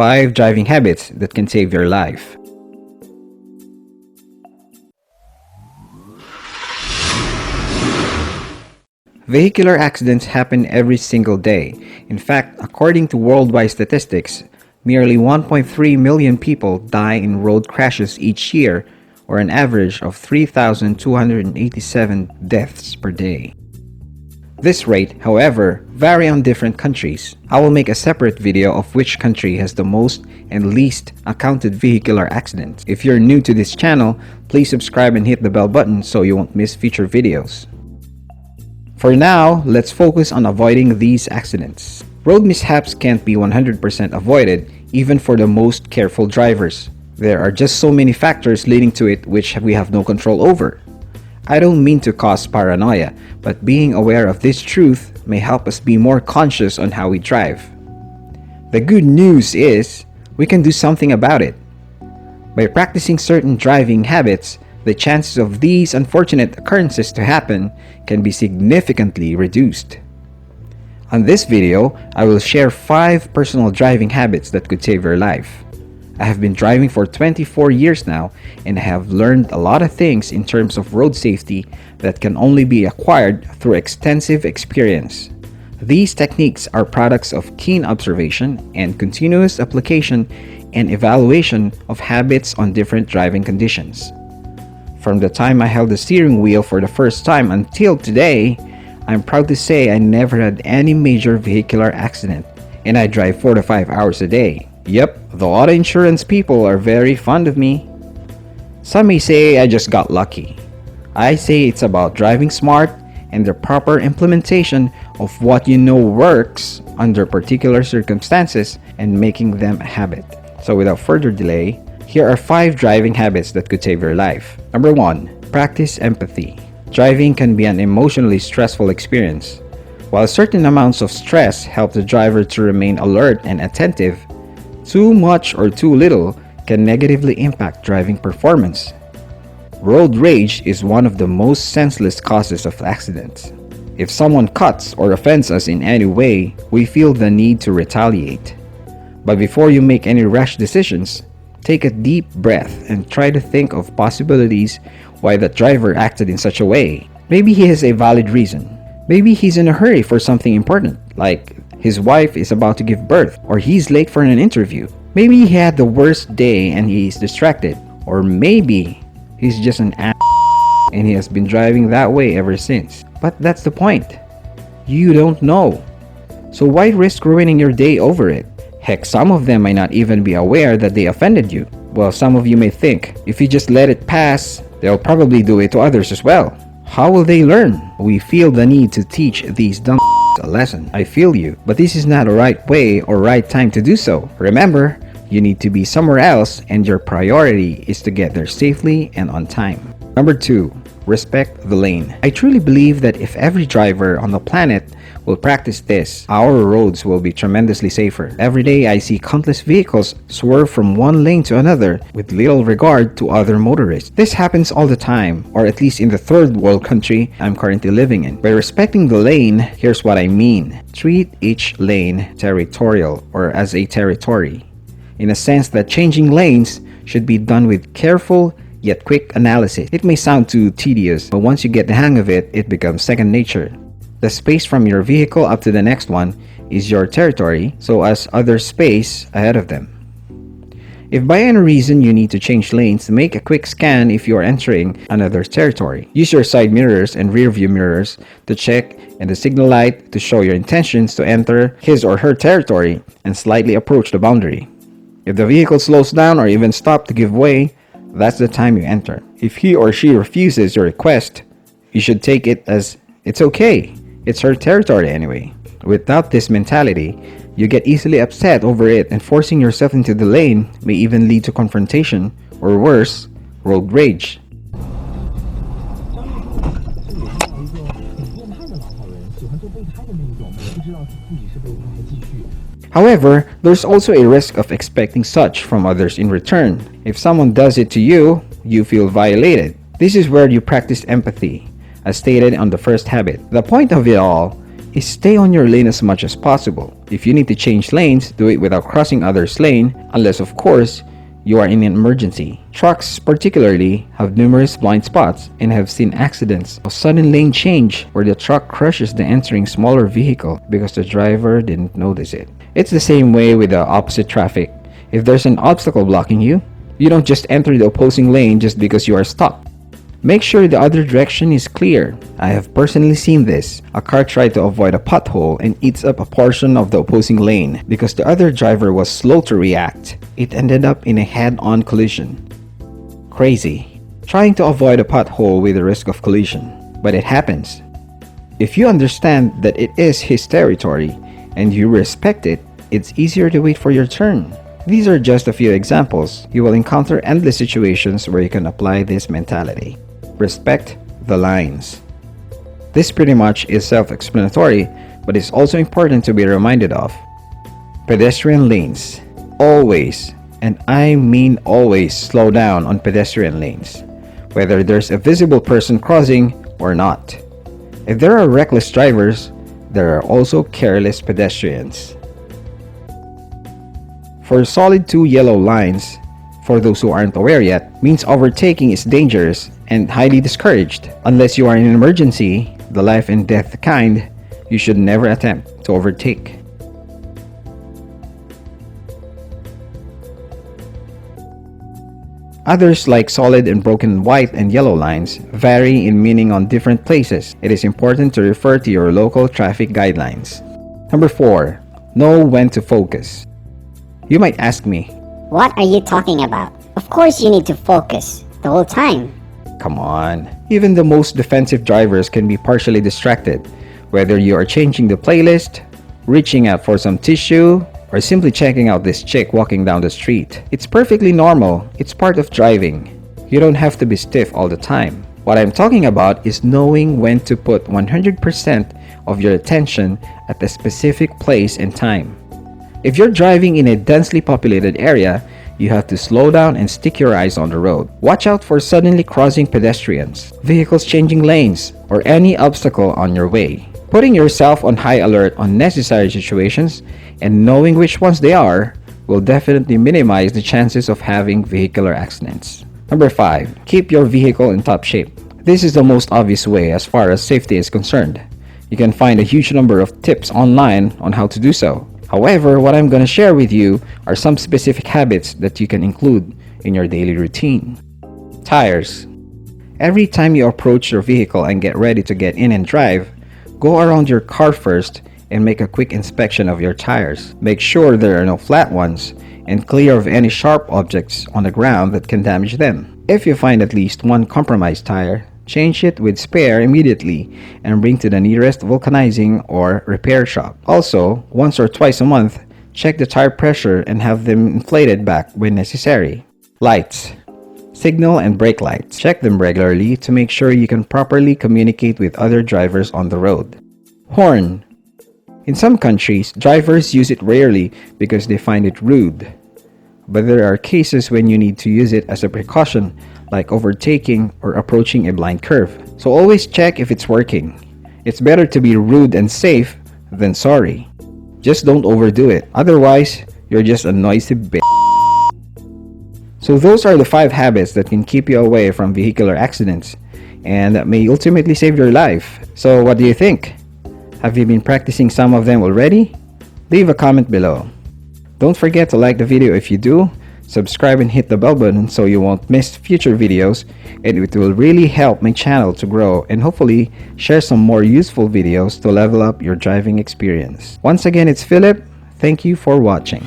5 driving habits that can save your life. Vehicular accidents happen every single day. In fact, according to worldwide statistics, nearly 1.3 million people die in road crashes each year, or an average of 3,287 deaths per day. This rate, however, vary on different countries. I will make a separate video of which country has the most and least accounted vehicular accidents. If you're new to this channel, please subscribe and hit the bell button so you won't miss future videos. For now, let's focus on avoiding these accidents. Road mishaps can't be 100% avoided, even for the most careful drivers. There are just so many factors leading to it which we have no control over. I don't mean to cause paranoia, but being aware of this truth may help us be more conscious on how we drive. The good news is, we can do something about it. By practicing certain driving habits, the chances of these unfortunate occurrences to happen can be significantly reduced. On this video, I will share 5 personal driving habits that could save your life. I have been driving for 24 years now, and I have learned a lot of things in terms of road safety that can only be acquired through extensive experience. These techniques are products of keen observation and continuous application and evaluation of habits on different driving conditions. From the time I held the steering wheel for the first time until today, I'm proud to say I never had any major vehicular accident, and I drive 4 to 5 hours a day. Yep, the auto insurance people are very fond of me. Some may say I just got lucky. I say it's about driving smart and the proper implementation of what you know works under particular circumstances and making them a habit. So without further delay, here are 5 driving habits that could save your life. Number 1. Practice empathy. Driving can be an emotionally stressful experience. While certain amounts of stress help the driver to remain alert and attentive, too much or too little can negatively impact driving performance. Road rage is one of the most senseless causes of accidents. If someone cuts or offends us in any way, we feel the need to retaliate. But before you make any rash decisions, take a deep breath and try to think of possibilities why that driver acted in such a way. Maybe he has a valid reason. Maybe he's in a hurry for something important, like his wife is about to give birth, or he's late for an interview. Maybe he had the worst day and he's distracted, or maybe he's just an ass and he has been driving that way ever since. But that's the point. You don't know. So why risk ruining your day over it? Heck, some of them might not even be aware that they offended you. Well, some of you may think, if you just let it pass, they'll probably do it to others as well. How will they learn? We feel the need to teach these dumb a lesson. I feel you, but this is not a right way or right time to do so. Remember, you need to be somewhere else and your priority is to get there safely and on time. Number 2. Respect the lane. I truly believe that if every driver on the planet will practice this, our roads will be tremendously safer. Every day I see countless vehicles swerve from one lane to another with little regard to other motorists. This happens all the time, or at least in the third world country I'm currently living in. By respecting the lane, here's what I mean. Treat each lane territorial or as a territory, in a sense that changing lanes should be done with careful yet quick analysis. It may sound too tedious, but once you get the hang of it, it becomes second nature. The space from your vehicle up to the next one is your territory, so as other space ahead of them. If by any reason you need to change lanes, make a quick scan if you are entering another territory. Use your side mirrors and rear view mirrors to check and the signal light to show your intentions to enter his or her territory and slightly approach the boundary. If the vehicle slows down or even stops to give way, that's the time you enter. If he or she refuses your request, you should take it as it's okay. It's her territory anyway. Without this mentality, you get easily upset over it, and forcing yourself into the lane may even lead to confrontation or worse, road rage. However, there's also a risk of expecting such from others in return. If someone does it to you, you feel violated. This is where you practice empathy, as stated on the first habit. The point of it all is stay on your lane as much as possible. If you need to change lanes, do it without crossing others' lane, unless of course, you are in an emergency. Trucks particularly have numerous blind spots and have seen accidents of sudden lane change where the truck crushes the entering smaller vehicle because the driver didn't notice it. It's the same way with the opposite traffic. If there's an obstacle blocking you, you don't just enter the opposing lane just because you are stuck. Make sure the other direction is clear. I have personally seen this. A car tried to avoid a pothole and eats up a portion of the opposing lane because the other driver was slow to react. It ended up in a head-on collision. Crazy. Trying to avoid a pothole with the risk of collision. But it happens. If you understand that it is his territory and you respect it, it's easier to wait for your turn. These are just a few examples. You will encounter endless situations where you can apply this mentality. Respect the lines. This pretty much is self-explanatory, but it's also important to be reminded of. Pedestrian lanes. Always, and I mean always, slow down on pedestrian lanes, whether there's a visible person crossing or not. If there are reckless drivers, there are also careless pedestrians. For solid 2 yellow lines, for those who aren't aware yet, means overtaking is dangerous and highly discouraged. Unless you are in an emergency, the life and death kind, you should never attempt to overtake. Others, like solid and broken white and yellow lines, vary in meaning on different places. It is important to refer to your local traffic guidelines. Number 4. Know when to focus. You might ask me, what are you talking about? Of course you need to focus the whole time. Come on. Even the most defensive drivers can be partially distracted, whether you are changing the playlist, reaching out for some tissue, or simply checking out this chick walking down the street. It's perfectly normal. It's part of driving. You don't have to be stiff all the time. What I'm talking about is knowing when to put 100% of your attention at a specific place and time. If you're driving in a densely populated area, you have to slow down and stick your eyes on the road. Watch out for suddenly crossing pedestrians, vehicles changing lanes, or any obstacle on your way. Putting yourself on high alert on necessary situations and knowing which ones they are will definitely minimize the chances of having vehicular accidents. Number 5. Keep your vehicle in top shape. This is the most obvious way as far as safety is concerned. You can find a huge number of tips online on how to do so. However, what I'm going to share with you are some specific habits that you can include in your daily routine. Tires. Every time you approach your vehicle and get ready to get in and drive, go around your car first and make a quick inspection of your tires. Make sure there are no flat ones and clear of any sharp objects on the ground that can damage them. If you find at least one compromised tire, change it with spare immediately and bring to the nearest vulcanizing or repair shop. Also, once or twice a month, check the tire pressure and have them inflated back when necessary. Lights. Signal and brake lights. Check them regularly to make sure you can properly communicate with other drivers on the road. Horn. In some countries, drivers use it rarely because they find it rude. But there are cases when you need to use it as a precaution, like overtaking or approaching a blind curve. So always check if it's working. It's better to be rude and safe than sorry. Just don't overdo it. Otherwise, you're just a noisy bitch. So those are the 5 habits that can keep you away from vehicular accidents and that may ultimately save your life. So what do you think? Have you been practicing some of them already? Leave a comment below. Don't forget to like the video if you do, subscribe and hit the bell button so you won't miss future videos, and it will really help my channel to grow and hopefully share some more useful videos to level up your driving experience. Once again, it's Philip. Thank you for watching.